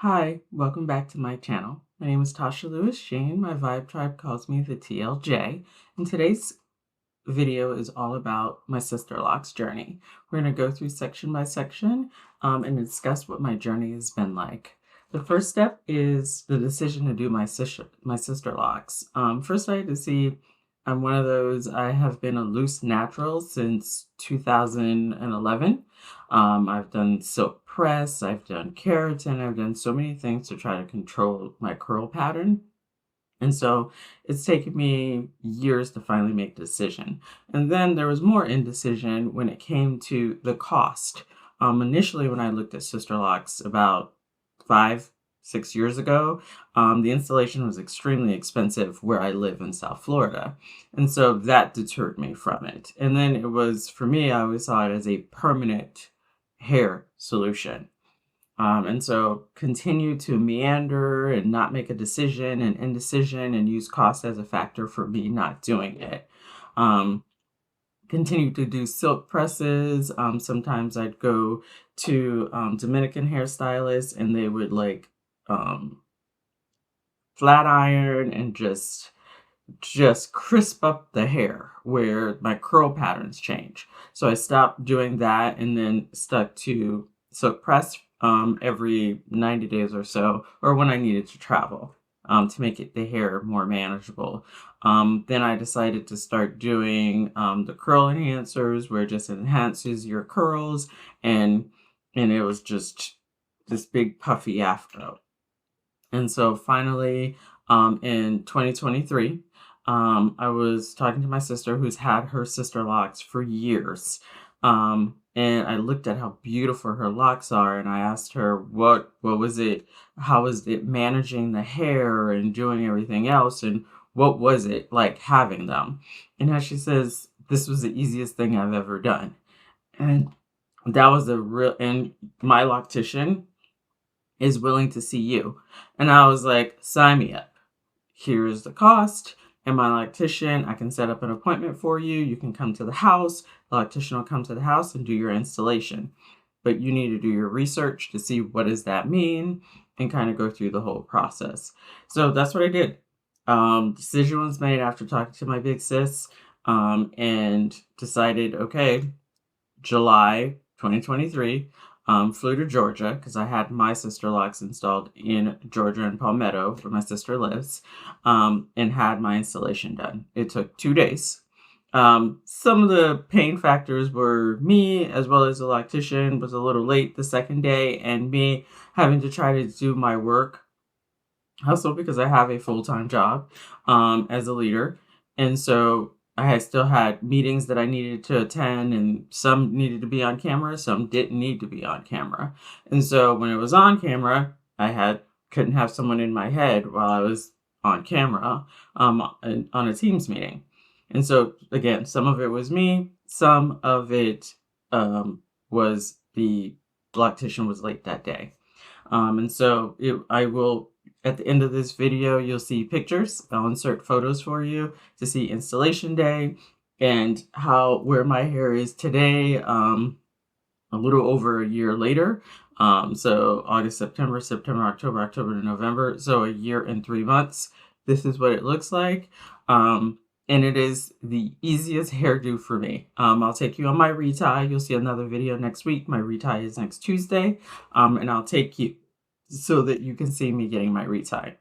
Hi, welcome back to my channel. My name is Tasha Lewis Shane. My Vibe Tribe calls me the TLJ. And today's video is all about my sister Locs journey. We're going to go through section by section and discuss what my journey has been like. The first step is the decision to do my sister Locs. First, I had to see. I'm one of those. I have been a loose natural since 2011. I've done silk press, I've done keratin, I've done so many things to try to control my curl pattern. And so it's taken me years to finally make a decision. And then there was more indecision when it came to the cost. Initially, when I looked at Sister Locs about 5, 6 years ago, the installation was extremely expensive where I live in South Florida. And so that deterred me from it. And then it was, for me, I always saw it as a permanent hair solution. And so continue to meander and not make a decision and indecision and use cost as a factor for me not doing it. Continue to do silk presses. Sometimes I'd go to Dominican hairstylists and they would like flat iron and just crisp up the hair where my curl patterns change. So I stopped doing that and then stuck to silk press every 90 days or so, or when I needed to travel to make the hair more manageable. Then I decided to start doing the curl enhancers where it just enhances your curls and it was just this big puffy afro. And so finally, in 2023, I was talking to my sister who's had her sister locks for years. And I looked at how beautiful her locks are, and I asked her what was it, how was it managing the hair and doing everything else, and what was it like having them? And as she says, this was the easiest thing I've ever done. And that was a real, and my loctician is willing to see you. And I was like, sign me up. Here's the cost. And my loctician, I can set up an appointment for you. You can come to the house. The loctician will come to the house and do your installation. But you need to do your research to see what does that mean and kind of go through the whole process. So that's what I did. Decision was made after talking to my big sis and decided, okay, July 2023, flew to Georgia because I had my sister locks installed in Georgia and Palmetto, where my sister lives, and had my installation done. It took 2 days. Some of the pain factors were me, as well as the loctician was a little late the second day, and me having to try to do my work hustle because I have a full-time job as a leader. And so I still had meetings that I needed to attend, and some needed to be on camera, some didn't need to be on camera. And so when it was on camera, couldn't have someone in my head while I was on camera on a Teams meeting. And so again, some of it was me, some of it was the loctician was late that day. And so I will, at the end of this video, you'll see pictures. I'll insert photos for you to see installation day and where my hair is today, a little over a year later. So August, September, October to November. So a year and 3 months. This is what it looks like. And it is the easiest hairdo for me. I'll take you on my retie. You'll see another video next week. My retie is next Tuesday. And I'll take you so that you can see me getting my retie.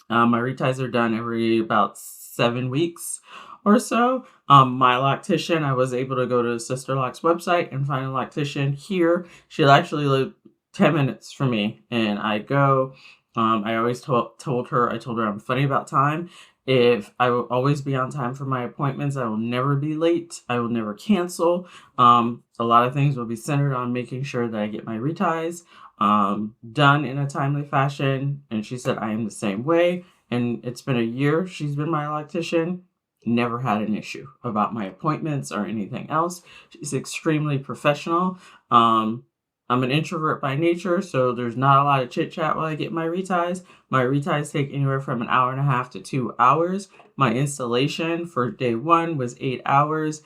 My reties are done every about 7 weeks or so. My loctician, I was able to go to Sister Loc's website and find a loctician here. She'll actually live 10 minutes from me. And I go, I always told her I'm funny about time. If I will always be on time for my appointments, I will never be late. I will never cancel. A lot of things will be centered on making sure that I get my reties done in a timely fashion. And she said, I am the same way. And it's been a year. She's been my loctician. Never had an issue about my appointments or anything else. She's extremely professional. I'm an introvert by nature, so there's not a lot of chit chat while I get my reties. My reties take anywhere from an hour and a half to 2 hours. My installation for day 1 was 8 hours.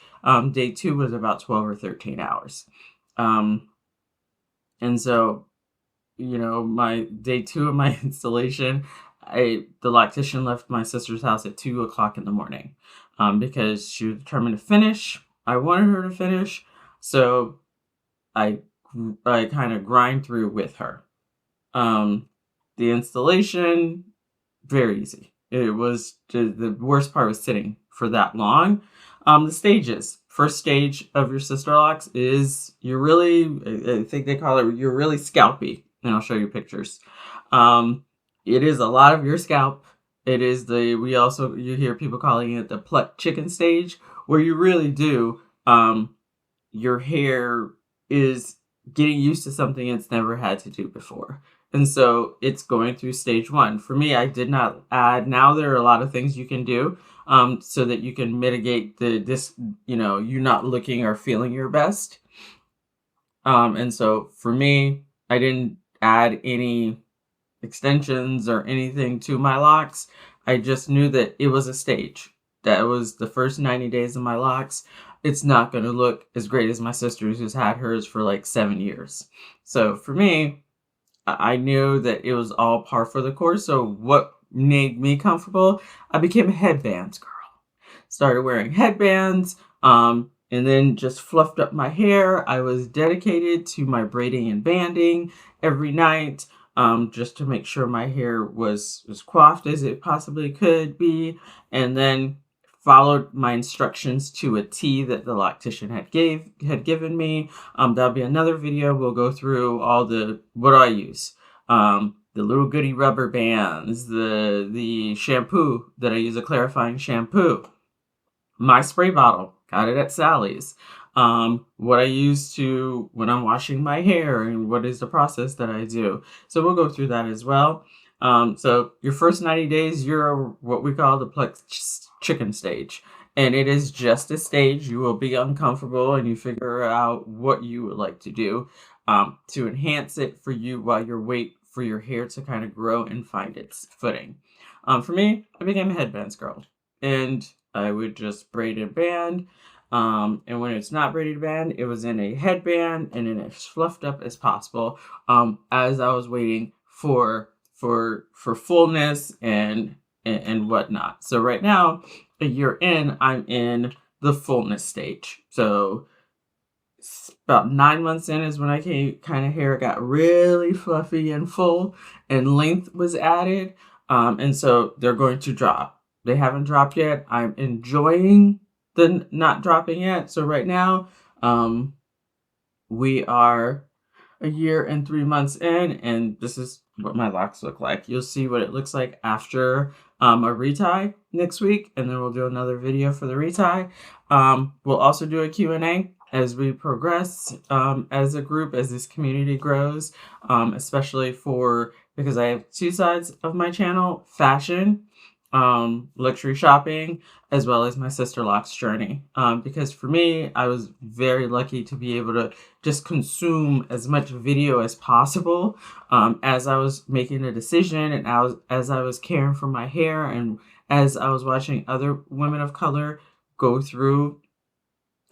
Day 2 was about 12 or 13 hours. And so my day 2 of my installation, the loctician left my sister's house at 2 o'clock in the morning, because she was determined to finish. I wanted her to finish, so I I kind of grind through with her. Um, the installation, very easy. It was the worst part was sitting for that long. The stages. First stage of your sister locks is you're really, I think they call it, you're really scalpy. And I'll show you pictures. It is a lot of your scalp. It is you hear people calling it the pluck chicken stage, where you really do, your hair is getting used to something it's never had to do before. And so it's going through stage 1. For me, I did not add. Now there are a lot of things you can do, so that you can mitigate you not looking or feeling your best. And so for me, I didn't add any extensions or anything to my locks. I just knew that it was a stage. That was the first 90 days of my locks. It's not going to look as great as my sister's, who's had hers for like 7 years. So for me, I knew that it was all par for the course. So what made me comfortable? I became a headbands girl. Started wearing headbands, and then just fluffed up my hair. I was dedicated to my braiding and banding every night, just to make sure my hair was as coiffed as it possibly could be, and then followed my instructions to a T that the loctician had given me. That'll be another video. We'll go through what do I use? The little goody rubber bands, the shampoo that I use, a clarifying shampoo, my spray bottle, got it at Sally's. What I use when I'm washing my hair, and what is the process that I do. So we'll go through that as well. So your first 90 days, you're what we call the pluck chicken stage. And it is just a stage. You will be uncomfortable, and you figure out what you would like to do, to enhance it for you while you wait for your hair to kind of grow and find its footing. For me, I became a headbands girl, and I would just braid and band. And when it's not braided band, it was in a headband and in as fluffed up as possible, as I was waiting for fullness and whatnot. So right now, a year in, I'm in the fullness stage. So about 9 months in is when hair got really fluffy and full, and length was added. And so they're going to drop. They haven't dropped yet. I'm enjoying the not dropping yet. So right now, we are a year and 3 months in, and this is what my locks look like. You'll see what it looks like after a retie next week, and then we'll do another video for the retie. We'll also do a Q&A as we progress, as a group, as this community grows, especially because I have 2 sides of my channel: fashion, luxury shopping, as well as my sister Locs journey. Because for me, I was very lucky to be able to just consume as much video as possible, as I was making a decision, and as I was caring for my hair, and as I was watching other women of color go through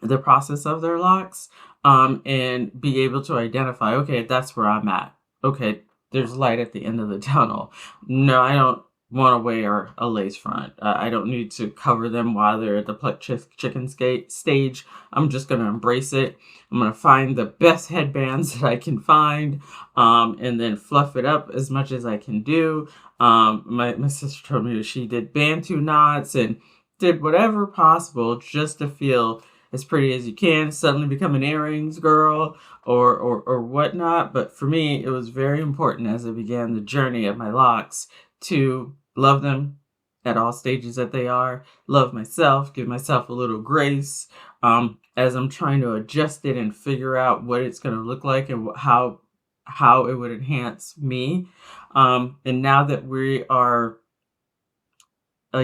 the process of their locks, and be able to identify, okay, that's where I'm at. Okay, there's light at the end of the tunnel. No, I don't want to wear a lace front. I don't need to cover them while they're at the pluck chicken stage. I'm just going to embrace it. I'm going to find the best headbands that I can find, and then fluff it up as much as I can do. My sister told me that she did Bantu knots and did whatever possible just to feel as pretty as you can, suddenly become an earrings girl or whatnot. But for me, it was very important as I began the journey of my locks to love them at all stages that they are, love myself, give myself a little grace, as I'm trying to adjust it and figure out what it's going to look like and how it would enhance me. And now that we are a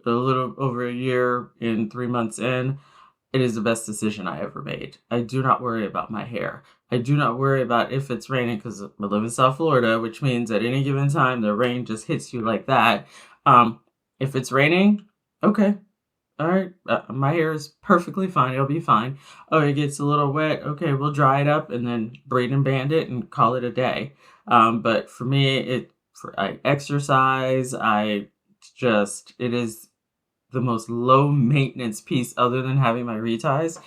little over a year and 3 months in, it is the best decision I ever made. I do not worry about my hair. I do not worry about if it's raining, because I live in South Florida, which means at any given time, the rain just hits you like that. If it's raining, okay, All right, my hair is perfectly fine. It'll be fine. Oh, it gets a little wet. Okay, we'll dry it up and then braid and band it and call it a day. But for me, I exercise. It is the most low maintenance piece other than having my reties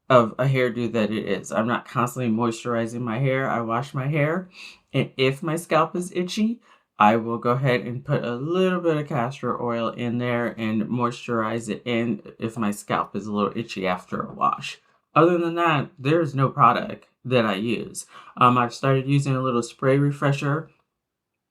of a hairdo that it is. I'm not constantly moisturizing my hair. I wash my hair, and if my scalp is itchy, I will go ahead and put a little bit of castor oil in there and moisturize it in if my scalp is a little itchy after a wash. Other than that, there is no product that I use. I've started using a little spray refresher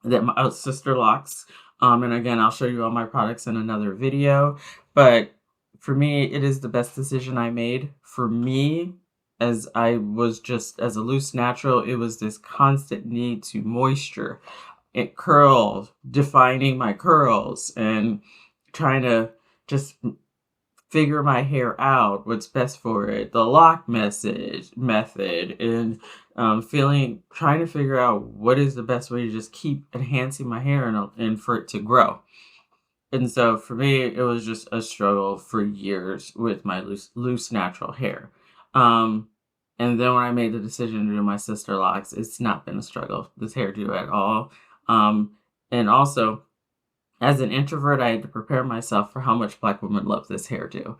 that my sister Locs. And again, I'll show you all my products in another video. But for me, it is the best decision I made. For me, as I was just as a loose natural, it was this constant need to moisture, it curl, defining my curls, and trying to just figure my hair out, what's best for it, the lock method, and trying to figure out what is the best way to just keep enhancing my hair and for it to grow. And so for me, it was just a struggle for years with my loose natural hair. Um, and then when I made the decision to do my sister locks, it's not been a struggle, this hairdo at all. Um, and also, as an introvert, I had to prepare myself for how much Black women love this hairdo,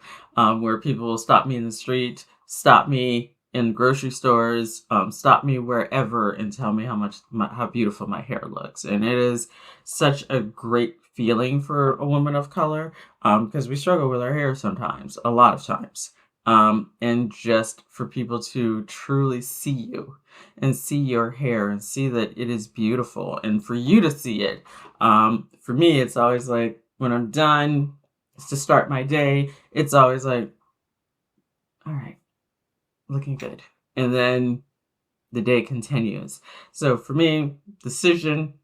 where people will stop me in the street, stop me in grocery stores, stop me wherever and tell me how beautiful my hair looks. And it is such a great feeling for a woman of color, because we struggle with our hair sometimes, a lot of times. And just for people to truly see you and see your hair and see that it is beautiful and for you to see it. For me, it's always like when I'm done to start my day, it's always like, all right, looking good. And then the day continues. So for me, decision,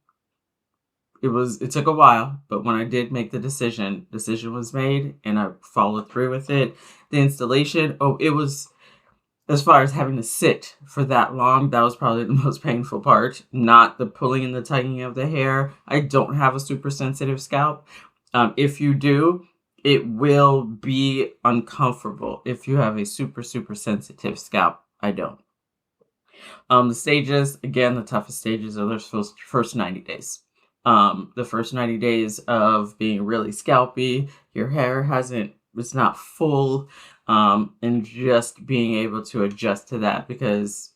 it took a while, but when I did make the decision was made and I followed through with it. The installation, it was, as far as having to sit for that long, that was probably the most painful part, not the pulling and the tugging of the hair. I don't have a super sensitive scalp. If you do, it will be uncomfortable. If you have a super, super sensitive scalp, I don't. The stages, again, the toughest stages are those first 90 days. The first 90 days of being really scalpy, your hair it's not full, and just being able to adjust to that, because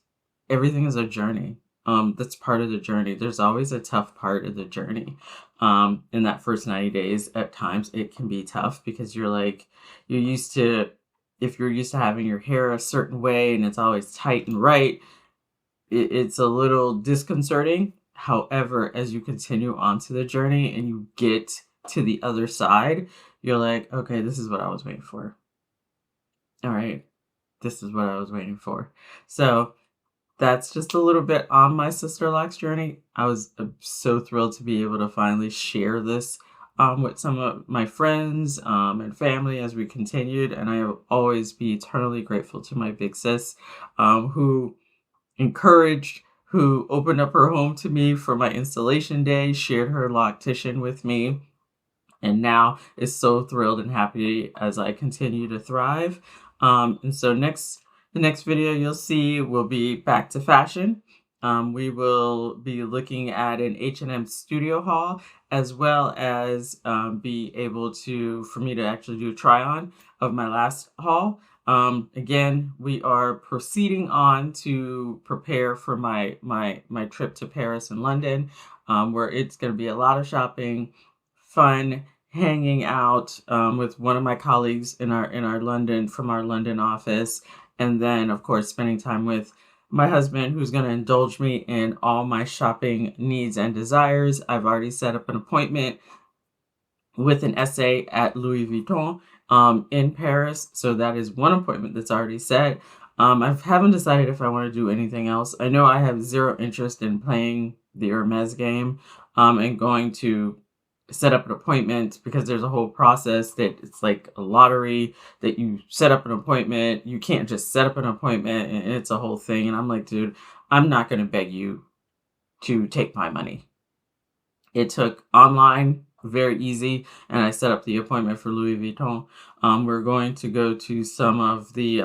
everything is a journey. That's part of the journey. There's always a tough part of the journey. In that first 90 days, at times it can be tough because you're used to, if you're used to having your hair a certain way and it's always tight and right, it's a little disconcerting. However, as you continue onto the journey and you get to the other side, you're like, okay, this is what I was waiting for. All right, this is what I was waiting for. So that's just a little bit on my sister Locs journey. I was so thrilled to be able to finally share this with some of my friends and family as we continued. And I will always be eternally grateful to my big sis, who encouraged, who opened up her home to me for my installation day, shared her loctician with me, and now is so thrilled and happy as I continue to thrive. And so the next video you'll see will be back to fashion. We will be looking at an H&M studio haul, as well as be able for me to actually do a try on of my last haul. Again, we are proceeding on to prepare for my trip to Paris and London, where it's going to be a lot of shopping, fun, hanging out with one of my colleagues in our London office, and then of course spending time with my husband, who's going to indulge me in all my shopping needs and desires. I've already set up an appointment with an essay at Louis Vuitton in Paris. So that is one appointment that's already set. I haven't decided if I want to do anything else. I know I have zero interest in playing the Hermes game and going to set up an appointment, because there's a whole process that it's like a lottery that you set up an appointment. You can't just set up an appointment, and it's a whole thing. And I'm like, dude, I'm not going to beg you to take my money. It took online very easy, and I set up the appointment for Louis Vuitton. We're going to go to some of the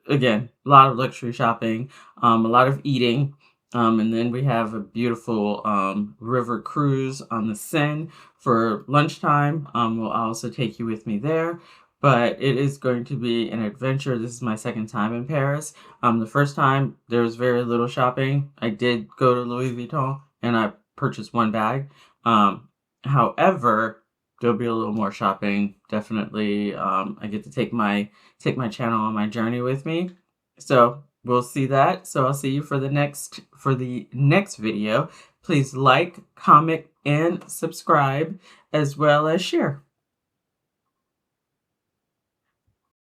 again, a lot of luxury shopping, a lot of eating. And then we have a beautiful river cruise on the Seine for lunchtime. We'll also take you with me there. But it is going to be an adventure. This is my second time in Paris. The first time there was very little shopping. I did go to Louis Vuitton and I purchased one bag. However, there'll be a little more shopping. Definitely, I get to take my channel on my journey with me. So we'll see that. So I'll see you for the next video. Please like, comment, and subscribe, as well as share.